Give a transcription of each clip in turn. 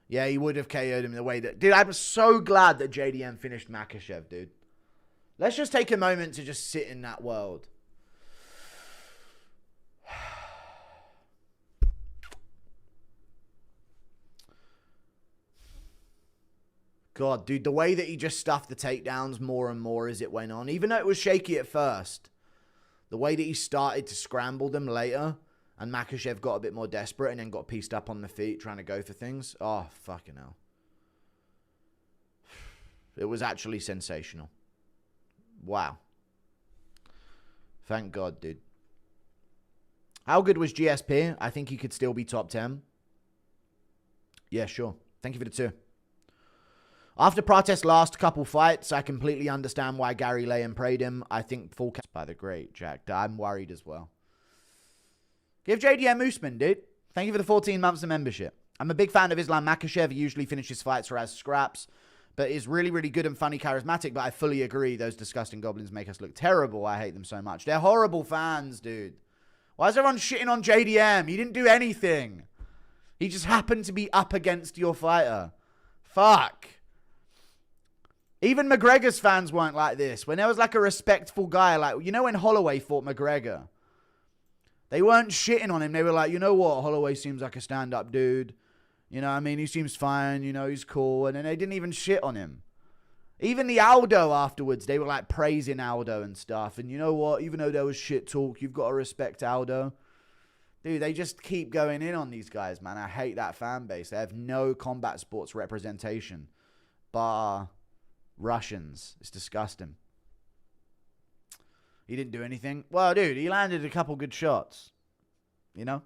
Yeah, he would have KO'd him the way that... Dude, I'm so glad that JDM finished Makhachev, dude. Let's just take a moment to just sit in that world. God, dude, the way that he just stuffed the takedowns more and more as it went on, even though it was shaky at first, the way that he started to scramble them later, and Makhachev got a bit more desperate and then got pieced up on the feet trying to go for things. Oh, fucking hell. It was actually sensational. Wow. Thank God, dude. How good was GSP? I think he could still be top 10. Yeah, sure. Thank you for the 2. After Pratev's last couple fights, I completely understand why Gary Layton prayed him. I think full catch by the great Jack. I'm worried as well. Give JDM Usman, dude. Thank you for the 14 months of membership. I'm a big fan of Islam Makhachev. He usually finishes fights or has scraps, but is really, really good and funny, charismatic. But I fully agree. Those disgusting goblins make us look terrible. I hate them so much. They're horrible fans, dude. Why is everyone shitting on JDM? He didn't do anything. He just happened to be up against your fighter. Fuck. Even McGregor's fans weren't like this. When there was like a respectful guy, like, you know when Holloway fought McGregor? They weren't shitting on him. They were like, you know what? Holloway seems like a stand-up dude. You know what I mean? He seems fine. You know, he's cool. And then they didn't even shit on him. Even the Aldo afterwards, they were like praising Aldo and stuff. And you know what? Even though there was shit talk, you've got to respect Aldo. Dude, they just keep going in on these guys, man. I hate that fan base. They have no combat sports representation. Bar Russians. It's disgusting. He didn't do anything. Well, dude, he landed a couple good shots. You know?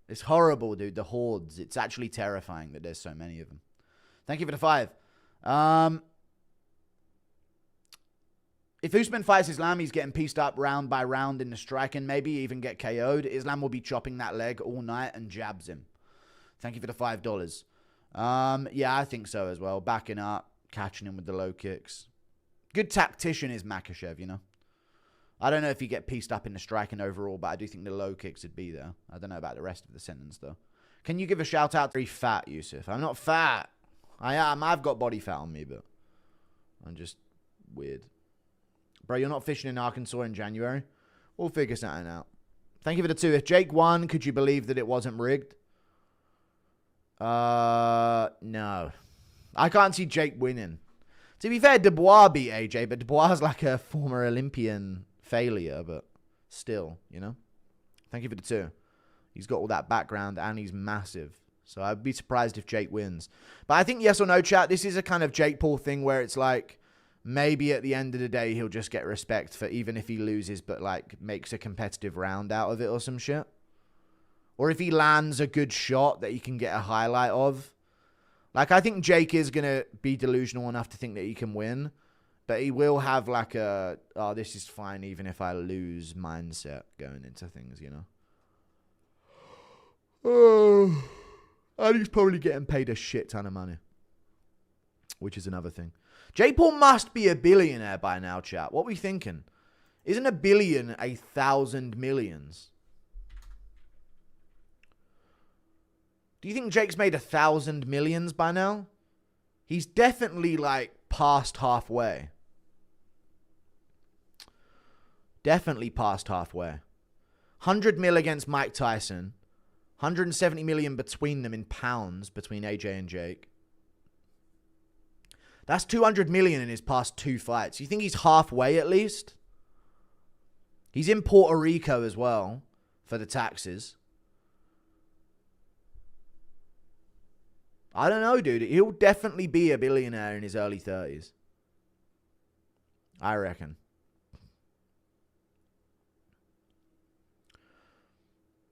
It's horrible, dude. The hordes. It's actually terrifying that there's so many of them. Thank you for the 5. If Usman fights Islam, he's getting pieced up round by round in the striking. Maybe even get KO'd. Islam will be chopping that leg all night and jabs him. Thank you for the $5. Yeah, I think so as well. Backing up. Catching him with the low kicks. Good tactician is Makhachev, you know. I don't know if you get pieced up in the striking overall, but I do think the low kicks would be there. I don't know about the rest of the sentence, though. Can you give a shout out to very fat, Yusuf? I'm not fat. I am. I've got body fat on me, but I'm just weird. Bro, you're not fishing in Arkansas in January? We'll figure something out. Thank you for the 2. If Jake won, could you believe that it wasn't rigged? No. I can't see Jake winning. To be fair, Dubois beat AJ, but Dubois is like a former Olympian failure, but still, you know? Thank you for the 2. He's got all that background and he's massive. So I'd be surprised if Jake wins. But I think yes or no, chat, this is a kind of Jake Paul thing where it's like, maybe at the end of the day, he'll just get respect for even if he loses, but like makes a competitive round out of it or some shit. Or if he lands a good shot that he can get a highlight of. Like, I think Jake is going to be delusional enough to think that he can win. But he will have, like, a, oh, this is fine even if I lose mindset going into things, you know? Oh, and he's probably getting paid a shit ton of money. Which is another thing. Jake Paul must be a billionaire by now, chat. What are we thinking? Isn't a billion 1,000 millions? Do you think Jake's made 1,000 millions by now? He's definitely like past halfway. Definitely past halfway. 100 mil against Mike Tyson. 170 million between them in pounds between AJ and Jake. That's 200 million in his past 2 fights. You think he's halfway at least? He's in Puerto Rico as well for the taxes. I don't know, dude. He'll definitely be a billionaire in his early 30s. I reckon.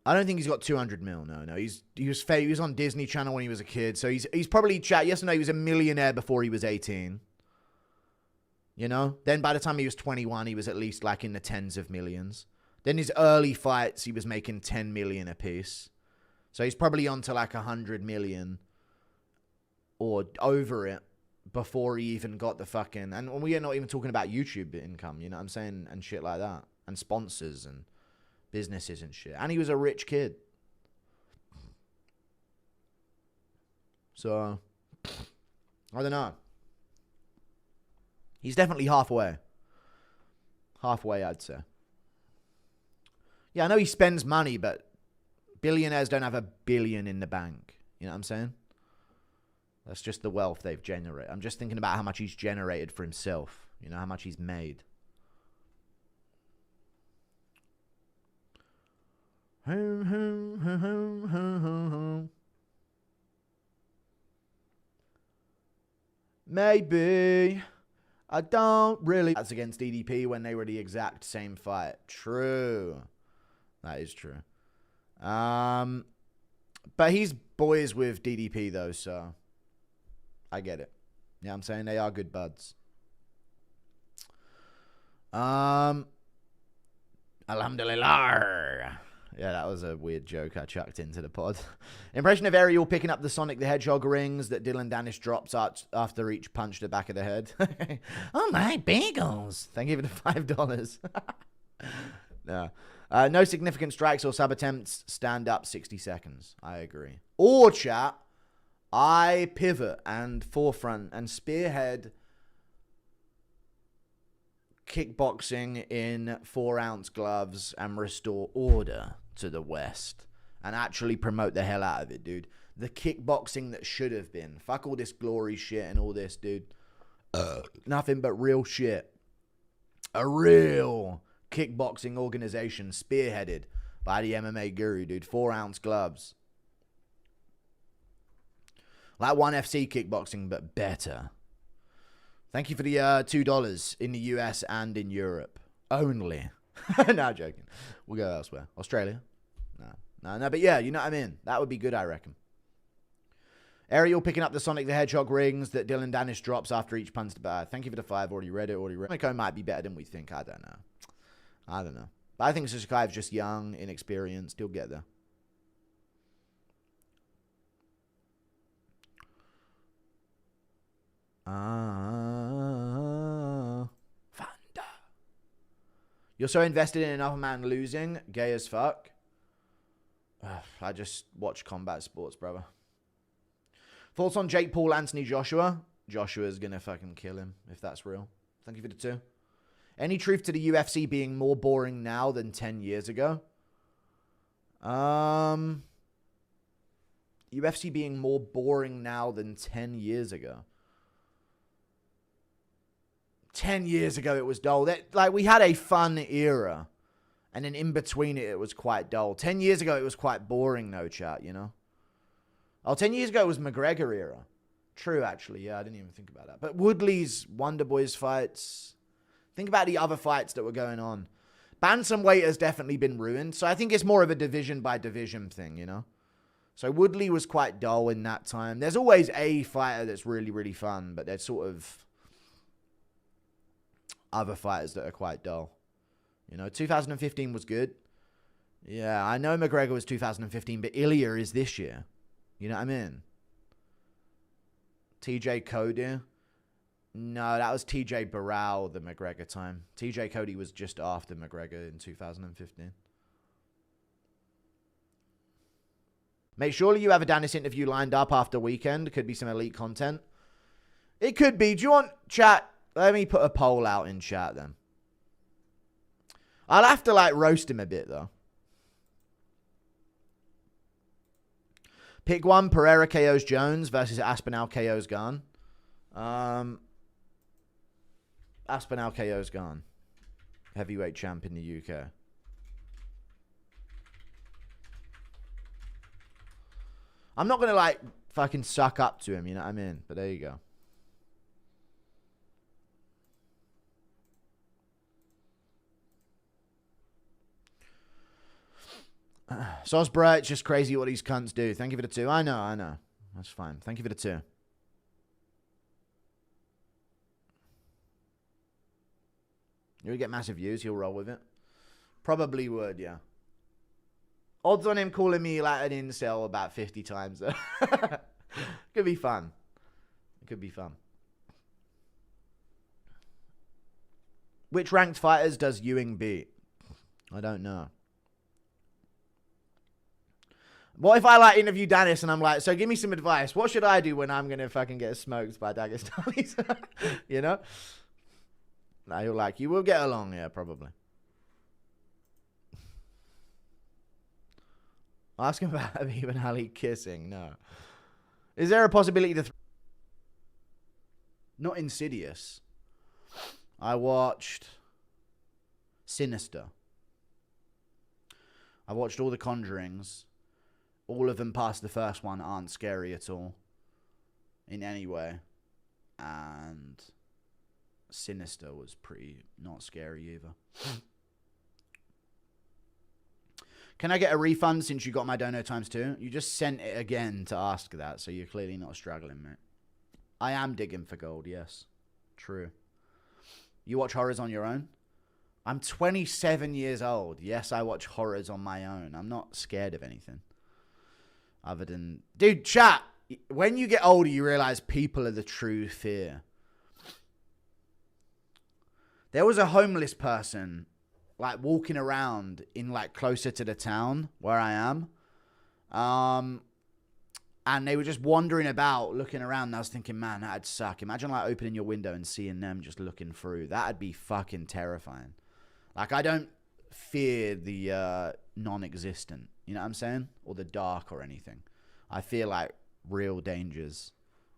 I don't think he's got 200 mil. No. He was on Disney Channel when he was a kid. So he's probably, chat, yes or no, he was a millionaire before he was 18. You know? Then by the time he was 21, he was at least like in the tens of millions. Then his early fights, he was making 10 million a piece. So he's probably on to like 100 million. Or over it before he even got the fucking... And we are not even talking about YouTube income, you know what I'm saying? And shit like that. And sponsors and businesses and shit. And he was a rich kid. So, I don't know. He's definitely halfway. Halfway, I'd say. Yeah, I know he spends money, but billionaires don't have a billion in the bank. You know what I'm saying? That's just the wealth they've generated. I'm just thinking about how much he's generated for himself. You know, how much he's made. Maybe. I don't really. That's against DDP when they were the exact same fight. True. That is true. But he's boys with DDP though, so I get it. Yeah, I'm saying they are good buds. Alhamdulillah. Yeah, that was a weird joke I chucked into the pod. Impression of Ariel picking up the Sonic the Hedgehog rings that Dillon Danis drops after each punch to the back of the head. Oh my bagels. Thank you for the $5. No. No significant strikes or sub attempts. Stand up 60 seconds. I agree. Or chat, I pivot and forefront and spearhead kickboxing in 4-ounce gloves and restore order to the West and actually promote the hell out of it, dude. The kickboxing that should have been. Fuck all this glory shit and all this, dude. Nothing but real shit. A real kickboxing organization spearheaded by the MMA guru, dude. 4-ounce gloves. Like ONE FC kickboxing, but better. Thank you for the $2 in the US and in Europe. Only. No, joking. We'll go elsewhere. Australia? No, but yeah, you know what I mean? That would be good, I reckon. Ariel picking up the Sonic the Hedgehog rings that Dillon Danis drops after each punch to bad. Thank you for the 5. Already read it. Monaco might be better than we think. I don't know. But I think Sashikaev's just young, inexperienced. He'll get there. Thunder. You're so invested in another man losing. Gay as fuck. I just watch combat sports, brother. Thoughts on Jake Paul, Anthony Joshua? Joshua's gonna fucking kill him, if that's real. Thank you for the 2. Any truth to the UFC being more boring now than 10 years ago? UFC being more boring now than 10 years ago. 10 years ago, it was dull. We had a fun era. And then in between it was quite dull. 10 years ago, it was quite boring, no chat, you know? 10 years ago, it was McGregor era. True, actually. Yeah, I didn't even think about that. But Woodley's Wonder Boys fights. Think about the other fights that were going on. Bantamweight has definitely been ruined. So I think it's more of a division by division thing, you know? So Woodley was quite dull in that time. There's always a fighter that's really, really fun. But there's sort of other fighters that are quite dull. You know, 2015 was good. Yeah, I know McGregor was 2015, but Ilya is this year. You know what I mean? TJ Cody. No, that was TJ Barral, the McGregor time. TJ Cody was just after McGregor in 2015. Mate, surely you have a Danis interview lined up after weekend. Could be some elite content. It could be. Do you want chat? Let me put a poll out in chat then. I'll have to roast him a bit though. Pick one. Pereira KOs Jones versus Aspinall KOs Garn. Aspinall KOs Garn. Heavyweight champ in the UK. I'm not going to fucking suck up to him, you know what I mean? But there you go. Sosbra, it's just crazy what these cunts do. Thank you for the 2. I know. That's fine. Thank you for the 2. You would get massive views. He'll roll with it. Probably would, yeah. Odds on him calling me an incel about 50 times. Could be fun. It could be fun. Which ranked fighters does Ewing beat? I don't know. What if I like interview Danis and I'm like, so give me some advice. What should I do when I'm going to fucking get smoked by Dagestanis? You know? Now you're like, you will get along, yeah, probably. Ask him about Habib and Ali kissing. No. Is there a possibility to... Not Insidious. I watched Sinister. I watched all the Conjurings. All of them past the first one aren't scary at all. In any way. And Sinister was pretty not scary either. Can I get a refund since you got my dono ×2? You just sent it again to ask that, so you're clearly not struggling, mate. I am digging for gold, yes. True. You watch horrors on your own? I'm 27 years old. Yes, I watch horrors on my own. I'm not scared of anything. Other than... Dude, chat! When you get older, you realize people are the true fear. There was a homeless person, like, walking around in, like, closer to the town where I am. And they were just wandering about, looking around. And I was thinking, man, that'd suck. Imagine, like, opening your window and seeing them just looking through. That'd be fucking terrifying. Like, I don't fear the non-existent. You know what I'm saying? Or the dark or anything. I fear, like, real dangers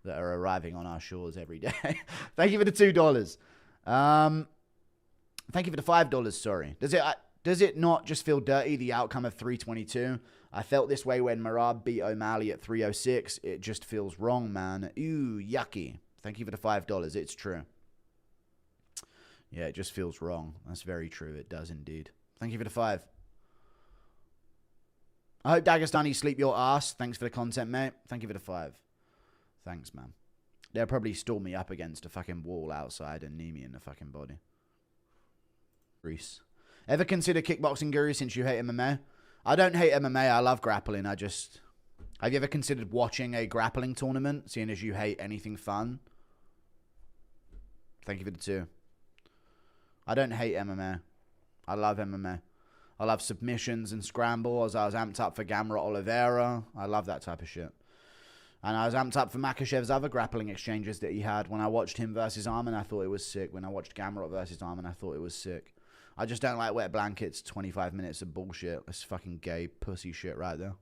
that are arriving on our shores every day. Thank you for the $2. Thank you for the $5, sorry. Does it not just feel dirty, the outcome of 322? I felt this way when Marab beat O'Malley at 306. It just feels wrong, man. Ooh, yucky. Thank you for the $5. It's true. Yeah, it just feels wrong. That's very true. It does indeed. Thank you for the 5. I hope Dagestani sleep your ass. Thanks for the content, mate. Thank you for the 5. Thanks, man. They'll probably stall me up against a fucking wall outside and knee me in the fucking body. Reese. Ever consider kickboxing, Guru, since you hate MMA? I don't hate MMA. I love grappling. Have you ever considered watching a grappling tournament, seeing as you hate anything fun? Thank you for the 2. I don't hate MMA. I love MMA. I love submissions and scrambles. I was amped up for Gamrot Oliveira. I love that type of shit. And I was amped up for Makashev's other grappling exchanges that he had. When I watched him versus Arman, I thought it was sick. When I watched Gamrot versus Arman, I thought it was sick. I just don't like wet blankets, 25 minutes of bullshit. That's fucking gay pussy shit right there.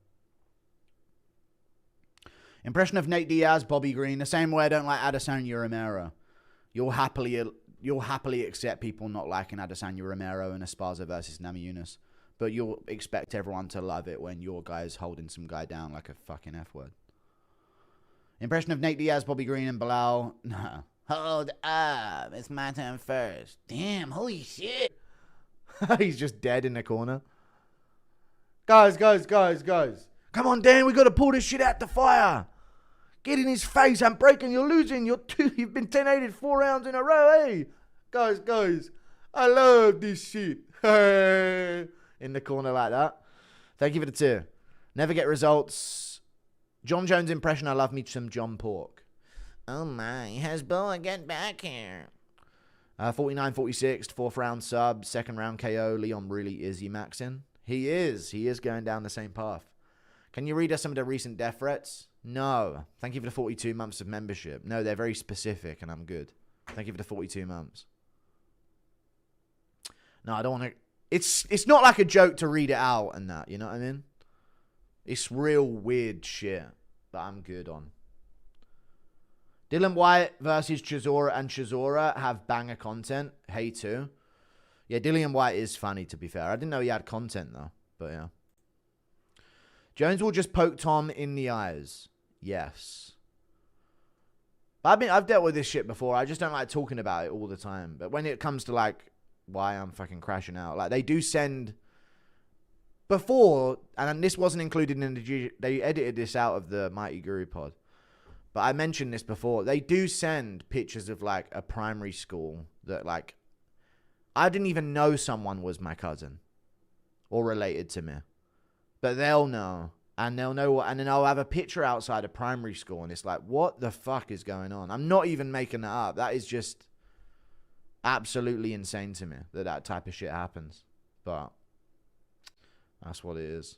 Impression of Nate Diaz, Bobby Green. The same way I don't like Adesanya Romero. You'll happily accept people not liking Adesanya Romero and Esparza versus Namajunas. But you'll expect everyone to love it when your guy's holding some guy down like a fucking F-word. Impression of Nate Diaz, Bobby Green, and Bilal. No. Hold up. It's my turn first. Damn, holy shit. He's just dead in the corner. Guys. Come on, Dan. We got to pull this shit out the fire. Get in his face. I'm breaking. You're losing. You've been 10-8 4 rounds in a row, hey? Guys. I love this shit. In the corner like that. Thank you for the 2. Never get results. John Jones impression. I love me some John Pork. Oh my. Hezbollah, get back here. 49-46. 4th round sub. 2nd round KO. Leon really is Emaxing. He is going down the same path. Can you read us some of the recent death threats? No. Thank you for the 42 months of membership. No, they're very specific and I'm good. Thank you for the 42 months. No, I don't want to... It's not like a joke to read it out and that, you know what I mean? It's real weird shit that I'm good on. Dillon White versus Chisora, and Chisora have banger content. Hey too. Yeah, Dillon White is funny, to be fair. I didn't know he had content though, but yeah. Jones will just poke Tom in the eyes. Yes. But I've dealt with this shit before. I just don't like talking about it all the time. But when it comes to like why I'm fucking crashing out, like they do send before, and this wasn't included in the they edited this out of the Mighty Guru pod. But I mentioned this before. They do send pictures of like a primary school that like I didn't even know someone was my cousin or related to me. But they'll know. And they'll know what, and then I'll have a picture outside a primary school and it's like, what the fuck is going on? I'm not even making that up. That is just absolutely insane to me that type of shit happens. But that's what it is.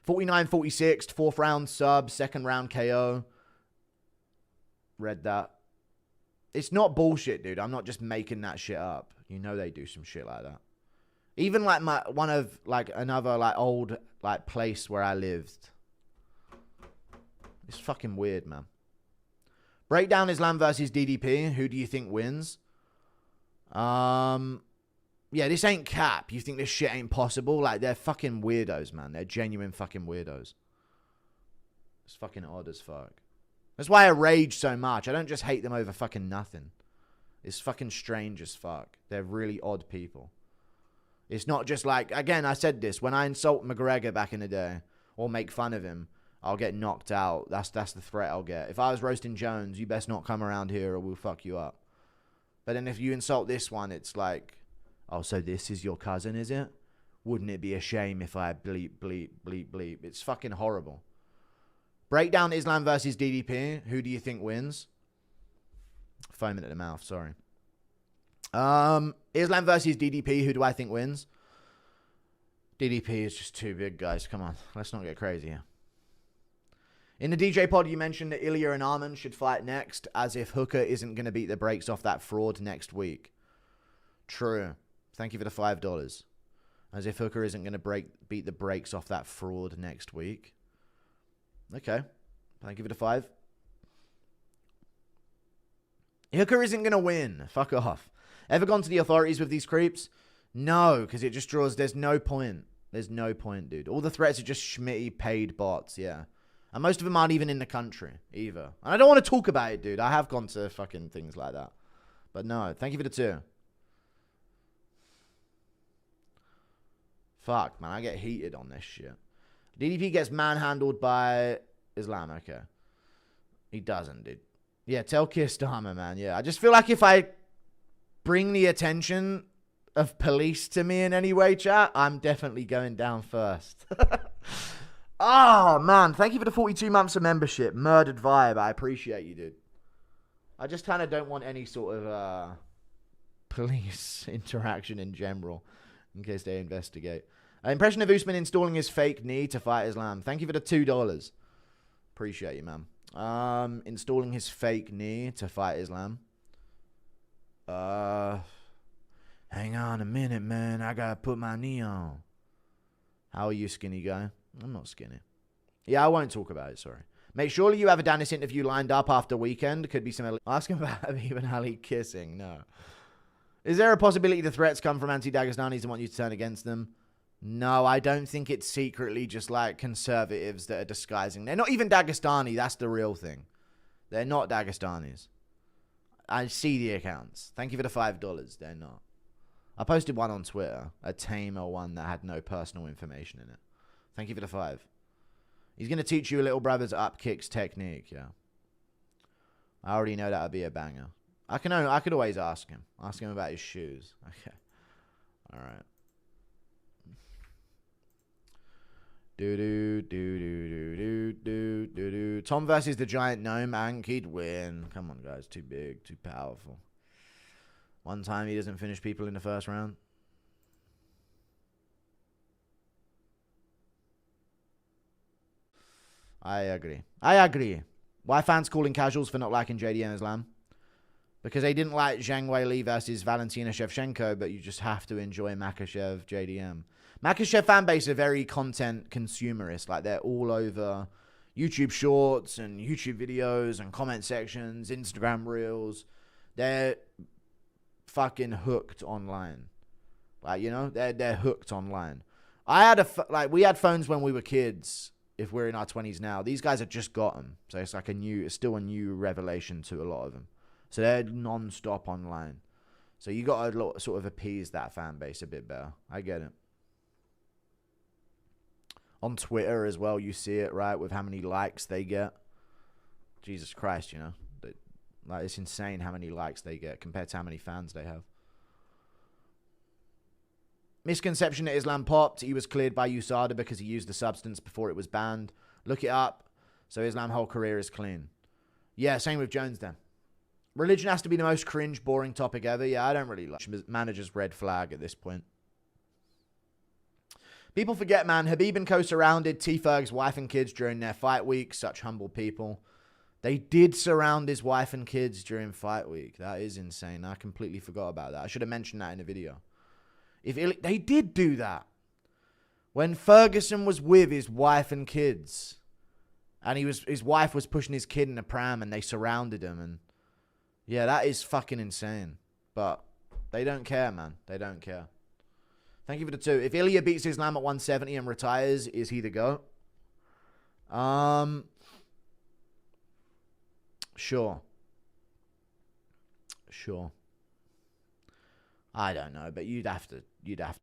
49-46, 4th round sub, 2nd round KO. Read that. It's not bullshit, dude. I'm not just making that shit up. You know they do some shit like that. Even like another like old like place where I lived. It's fucking weird, man. Breakdown Islam versus DDP. Who do you think wins? Yeah, this ain't cap. You think this shit ain't possible? Like, they're fucking weirdos, man. They're genuine fucking weirdos. It's fucking odd as fuck. That's why I rage so much. I don't just hate them over fucking nothing. It's fucking strange as fuck. They're really odd people. It's not just like, again, I said this. When I insult McGregor back in the day, or make fun of him, I'll get knocked out. That's the threat I'll get. If I was roasting Jones, you best not come around here or we'll fuck you up. But then if you insult this one, it's like, oh, so this is your cousin, is it? Wouldn't it be a shame if I bleep, bleep, bleep, bleep? It's fucking horrible. Breakdown Islam versus DDP. Who do you think wins? Foaming at the mouth, sorry. Islam versus DDP. Who do I think wins? DDP is just too big, guys. Come on. Let's not get crazy here. In the DJ pod, you mentioned that Ilya and Arman should fight next, as if Hooker isn't going to beat the brakes off that fraud next week. True. Thank you for the $5. As if Hooker isn't going to beat the brakes off that fraud next week. Okay. Thank you for the 5. Hooker isn't going to win. Fuck off. Ever gone to the authorities with these creeps? No, because it just draws... There's no point. There's no point, dude. All the threats are just Schmitty paid bots, yeah. And most of them aren't even in the country, either. And I don't want to talk about it, dude. I have gone to fucking things like that. But no, thank you for the 2. Fuck, man. I get heated on this shit. DDP gets manhandled by Islam. Okay. He doesn't, dude. Yeah, tell Kistama, man. Yeah, I just feel like if I bring the attention of police to me in any way, chat, I'm definitely going down first. Oh, man. Thank you for the 42 months of membership. Murdered vibe. I appreciate you, dude. I just kind of don't want any sort of police interaction in general in case they investigate. Impression of Usman installing his fake knee to fight Islam. Thank you for the $2. Appreciate you, man. Installing his fake knee to fight Islam. Hang on a minute, man. I gotta put my knee on. How are you, skinny guy? I'm not skinny. Yeah, I won't talk about it, sorry. Mate, surely you have a Danis interview lined up after weekend. Could be some... Ask him about Habib and Ali kissing. No. Is there a possibility the threats come from anti-Dagestanis and want you to turn against them? No, I don't think it's secretly just like conservatives that are disguising. They're not even Dagestani. That's the real thing. They're not Dagestanis. I see the accounts. Thank you for the $5. They're not. I posted one on Twitter. A tamer one that had no personal information in it. Thank you for the 5. He's going to teach you a little brother's up kicks technique, yeah. I already know that would be a banger. I could always ask him. Ask him about his shoes. Okay. All right. Tom versus the giant gnome. Mank, he'd win. Come on, guys. Too big. Too powerful. One time he doesn't finish people in the first round. I agree. Why fans calling casuals for not liking JDM and Islam? Because they didn't like Zhang Weili versus Valentina Shevchenko, but you just have to enjoy Makhachev, JDM. Makhachev fan base are very content consumerist. Like, they're all over YouTube shorts and YouTube videos and comment sections, Instagram reels. They're fucking hooked online. Like, you know, they're hooked online. We had phones when we were kids. If we're in our 20s now, these guys have just got them. So it's like it's still a new revelation to a lot of them. So they're non-stop online. So you got to sort of appease that fan base a bit better. I get it. On Twitter as well, you see it, right? With how many likes they get. Jesus Christ, you know. Like, it's insane how many likes they get compared to how many fans they have. Misconception that Islam popped. He was cleared by USADA because he used the substance before it was banned. Look it up. So Islam's whole career is clean. Yeah, same with Jones then. Religion has to be the most cringe, boring topic ever. Yeah, I don't really like manager's red flag at this point. People forget, man. Khabib and Co surrounded T. Ferg's wife and kids during their fight week. Such humble people. They did surround his wife and kids during fight week. That is insane. I completely forgot about that. I should have mentioned that in the video. They did do that. When Ferguson was with his wife and kids, and his wife was pushing his kid in a pram, and they surrounded him, and yeah, that is fucking insane. But they don't care, man. They don't care. Thank you for the 2. If Ilya beats Islam at 170 and retires, is he the GOAT? Sure. I don't know, but you'd have to